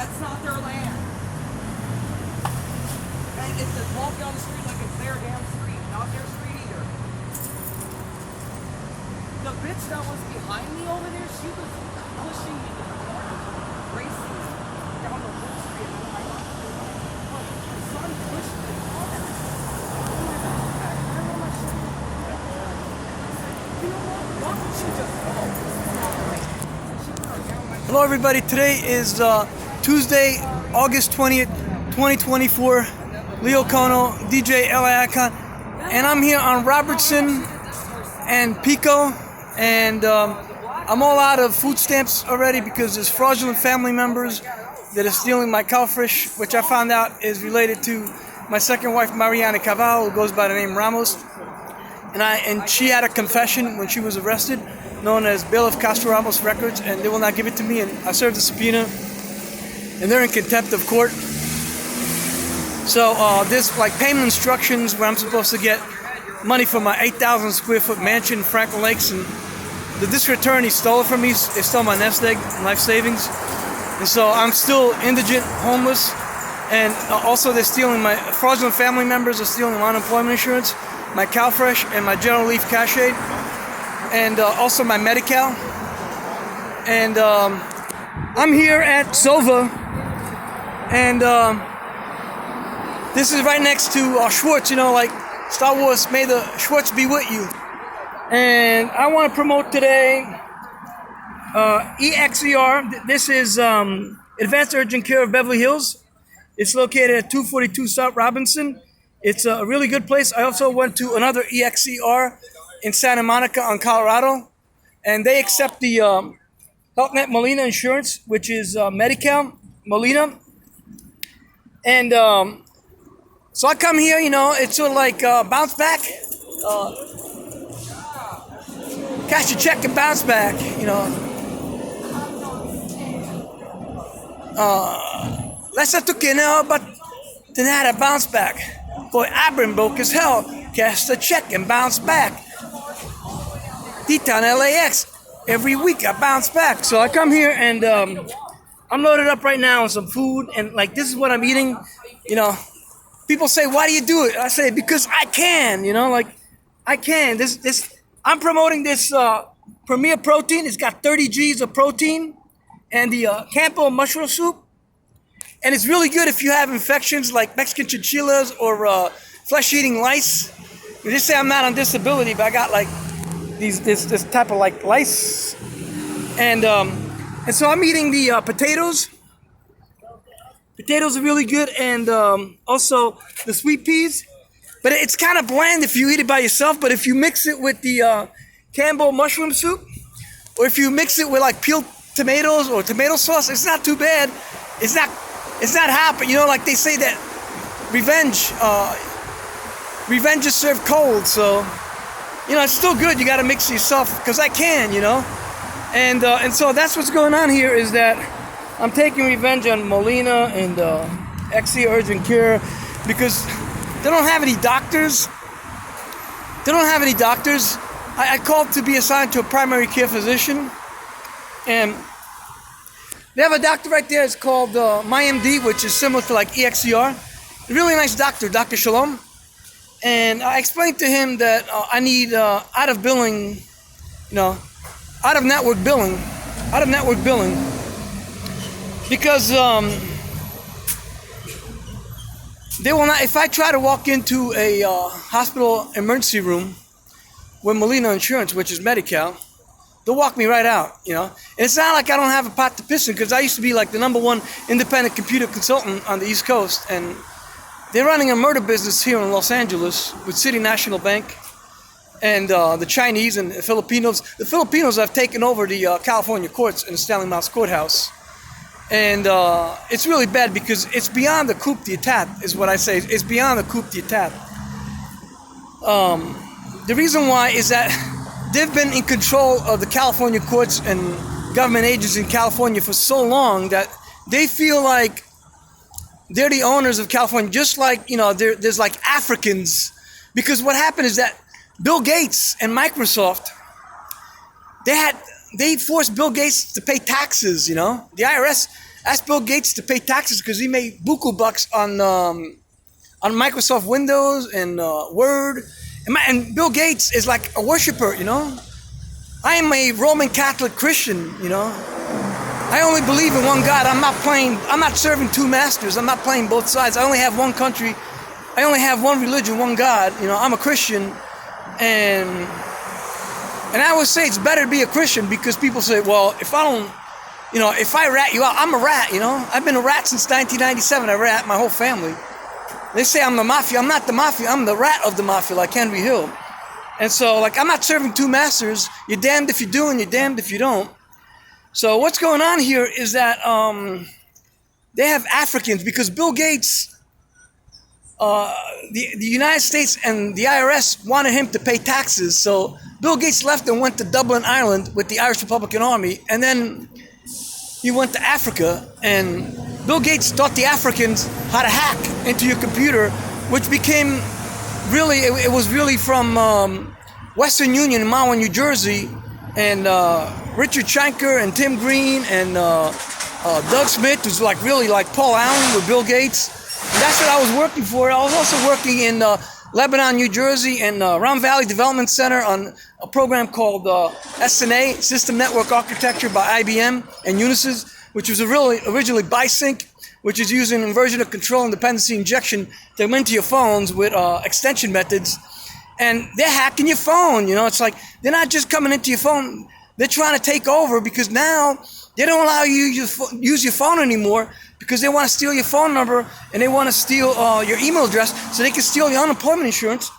That's not their land. And it says walk down the street like it's their damn street, not their street either. The bitch that was behind me over there, she was pushing me to the corner, racing down the whole street. And I'm like, but my son pushed me on it. Hello everybody, today is Tuesday, August 20th, 2024, LAICON, DJLAICON, and I'm here on Robertson and Pico, and I'm all out of food stamps already because there's fraudulent family members that are stealing my cowfish, which I found out is related to my second wife, Mariana Caval, who goes by the name Ramos. And she had a confession when she was arrested, known as Bailiff Castro Ramos Records, and they will not give it to me. And I served a subpoena, and they're in contempt of court. So there's like payment instructions where I'm supposed to get money for my 8,000 square foot mansion in Franklin Lakes, and the district attorney stole it from me. They stole my nest egg and life savings, and so I'm still indigent, homeless, and also they're stealing my fraudulent family members are stealing my unemployment insurance, my CalFresh, and my General Leaf Cash Aid, and also my Medi-Cal. And I'm here at Sova, and this is right next to Schwartz, you know, like Star Wars, may the Schwartz be with you. And I want to promote today EXER. This is Advanced Urgent Care of Beverly Hills. It's located at 242 South Robinson. It's a really good place. I also went to another EXER in Santa Monica on Colorado, and they accept the HealthNet Molina insurance, which is Medi-Cal Molina. And so I come here, you know, it's sort of like bounce back, cash your check and bounce back, you know. Let's not took you now, but tonight I bounce back. Boy, I've been broke as hell. Cash the check and bounce back. D-Town LAX. Every week I bounce back. So I come here and I'm loaded up right now on some food, and like this is what I'm eating. You know, people say, why do you do it? I say, because I can, you know, like I can. I'm promoting this Premier Protein. It's got 30 G's of protein and the Campo mushroom soup. And it's really good if you have infections like Mexican chinchillas or flesh-eating lice. They just say I'm not on disability, but I got like this type of like lice. And so I'm eating the potatoes. Potatoes are really good, and also the sweet peas. But it's kind of bland if you eat it by yourself. But if you mix it with the Campo mushroom soup, or if you mix it with like peeled tomatoes or tomato sauce, it's not too bad. It's not hot, but you know, like they say that revenge is served cold. So, you know, it's still good. You got to mix it yourself, because I can, you know. And so that's what's going on here, is that I'm taking revenge on Molina and XC Urgent Care, because they don't have any doctors. I called to be assigned to a primary care physician, and they have a doctor right there. It's called MyMD, which is similar to like EXER. A really nice doctor, Dr. Shalom. And I explained to him that I need out of network billing, because they will not. If I try to walk into a hospital emergency room with Molina Insurance, which is Medi-Cal, they'll walk me right out, you know. And it's not like I don't have a pot to piss in, because I used to be like the #1 independent computer consultant on the East Coast, and they're running a murder business here in Los Angeles with City National Bank and the Chinese and the Filipinos. The Filipinos have taken over the California courts in the Stanley Mouse Courthouse. And it's really bad, because it's beyond the coup d'etat, is what I say. It's beyond the coup d'etat. The reason why is that they've been in control of the California courts and government agents in California for so long that they feel like they're the owners of California, just like, you know, there's like Africans. Because what happened is that Bill Gates and Microsoft, they forced Bill Gates to pay taxes, you know. The IRS Ask Bill Gates to pay taxes because he made buku bucks on Microsoft Windows and Word. And Bill Gates is like a worshiper, you know. I am a Roman Catholic Christian, you know. I only believe in one God. I'm not serving two masters. I'm not playing both sides. I only have one country. I only have one religion, one God. You know, I'm a Christian. And I always say it's better to be a Christian because people say, well, if I rat you out, I'm a rat, you know. I've been a rat since 1997. I rat my whole family. They say I'm the mafia. I'm not the mafia. I'm the rat of the mafia, like Henry Hill. And so, like, I'm not serving two masters. You're damned if you do and you're damned if you don't. So what's going on here is that they have Africans because Bill Gates, the United States and the IRS wanted him to pay taxes. So Bill Gates left and went to Dublin, Ireland with the Irish Republican Army. And then he went to Africa, and Bill Gates taught the Africans how to hack into your computer, which became really, it was really from Western Union in Mahwah, New Jersey, and Richard Shanker and Tim Green and Doug Smith, who's like really like Paul Allen with Bill Gates. And that's what I was working for. I was also working in Lebanon, New Jersey, and Round Valley Development Center on a program called SNA, System Network Architecture by IBM and Unisys, which was originally BiSync, which is using inversion of control and dependency injection to come into your phones with extension methods. And they're hacking your phone, you know. It's like they're not just coming into your phone. They're trying to take over because now they don't allow you to use your phone anymore because they want to steal your phone number and they want to steal your email address so they can steal your unemployment insurance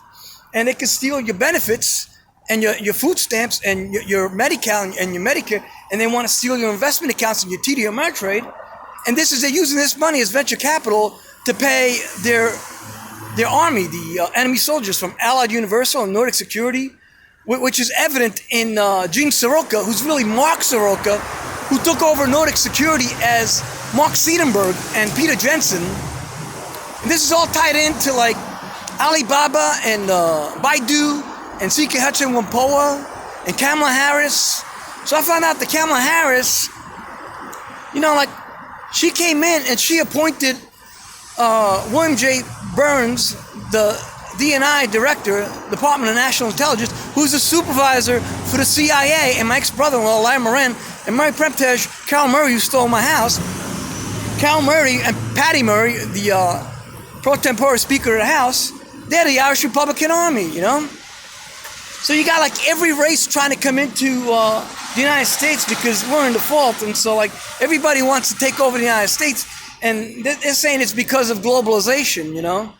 and they can steal your benefits and your food stamps and your Medi-Cal and your Medicare, and they want to steal your investment accounts and your TD Ameritrade. And they're using this money as venture capital to pay their army, the enemy soldiers from Allied Universal and Nordic Security, which is evident in Gene Soroka, who's really Mark Soroka, who took over Nordic Security as Mark Siedenberg and Peter Jensen. And this is all tied into like Alibaba and Baidu and CK Hudson Whampoa and Kamala Harris. So I found out that Kamala Harris, you know, like she came in and she appointed William J. Burns, the DNI director, Department of National Intelligence, who's a supervisor for the CIA, and my ex-brother-in-law, Larry Moran, and Murray Premptage, Carol Murray, who stole my house. Carol Murray and Patty Murray, the pro tempore speaker of the House, they're the Irish Republican Army, you know? So you got like every race trying to come into the United States because we're in default, and so like everybody wants to take over the United States, and they're saying it's because of globalization, you know?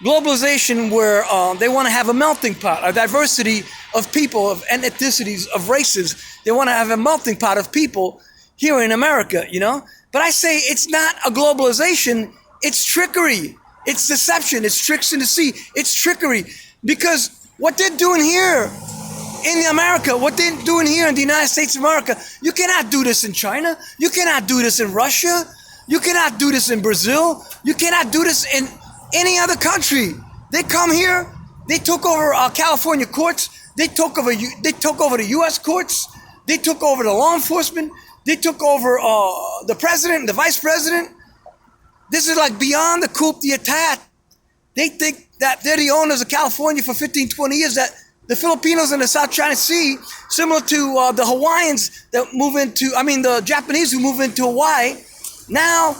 Globalization where they want to have a melting pot, a diversity of people, of ethnicities, of races. They want to have a melting pot of people here in America, you know? But I say it's not a globalization, it's trickery. It's deception, it's tricks in the sea, it's trickery. Because what they're doing here in America, what they're doing here in the United States of America, you cannot do this in China, you cannot do this in Russia, you cannot do this in Brazil, you cannot do this in any other country. They come here, they took over California courts, they took over the U.S. courts, they took over the law enforcement, they took over the president, the vice president. This is like beyond the coup d'etat. They think that they're the owners of California for 15, 20 years, that the Filipinos in the South China Sea, similar to the Hawaiians that move into, the Japanese who move into Hawaii, now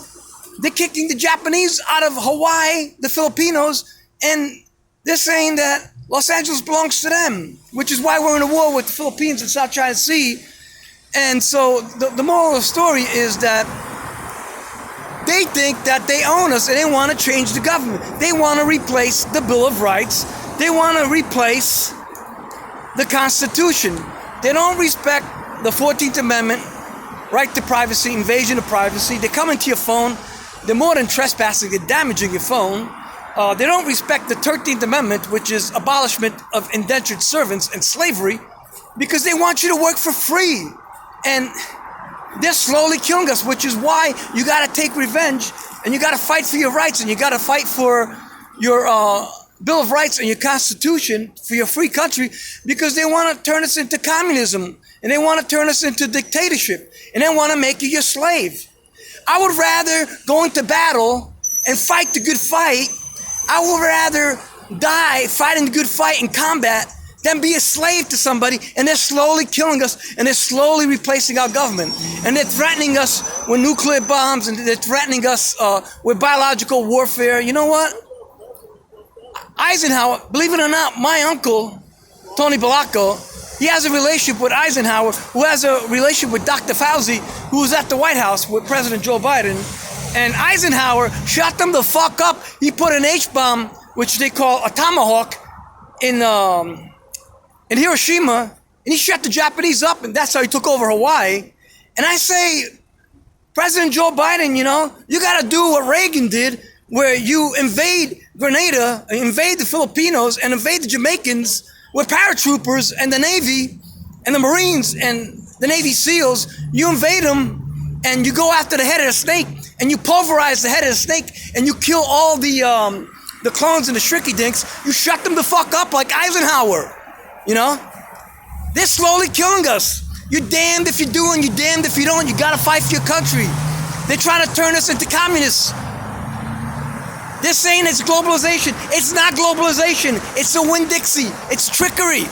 they're kicking the Japanese out of Hawaii, the Filipinos, and they're saying that Los Angeles belongs to them, which is why we're in a war with the Philippines and South China Sea. And so the moral of the story is that they think that they own us and they want to change the government. They want to replace the Bill of Rights. They want to replace the Constitution. They don't respect the 14th Amendment, right to privacy, invasion of privacy. They come into your phone. They're more than trespassing, they're damaging your phone. They don't respect the 13th Amendment, which is abolishment of indentured servants and slavery, because they want you to work for free. And they're slowly killing us, which is why you got to take revenge and you got to fight for your rights and you got to fight for your Bill of Rights and your Constitution for your free country, because they want to turn us into communism and they want to turn us into dictatorship and they want to make you your slave. I would rather go into battle and fight the good fight. I would rather die fighting the good fight in combat than be a slave to somebody, and they're slowly killing us, and they're slowly replacing our government. And they're threatening us with nuclear bombs, and they're threatening us with biological warfare. You know what? Eisenhower, believe it or not, my uncle, Tony Bellacco, he has a relationship with Eisenhower, who has a relationship with Dr. Fauci, who was at the White House with President Joe Biden. And Eisenhower shot them the fuck up. He put an H-bomb, which they call a tomahawk, in Hiroshima, and he shut the Japanese up, and that's how he took over Hawaii. And I say, President Joe Biden, you know, you gotta do what Reagan did, where you invade Grenada, invade the Filipinos, and invade the Jamaicans with paratroopers and the Navy and the Marines and the Navy SEALs. You invade them, and you go after the head of the snake, and you pulverize the head of the snake, and you kill all the clones and the shrinky dinks. You shut them the fuck up like Eisenhower. You know, they're slowly killing us. You're damned if you do and you're damned if you don't. You gotta fight for your country. They're trying to turn us into communists. They're saying it's globalization. It's not globalization. It's a Winn-Dixie. It's trickery.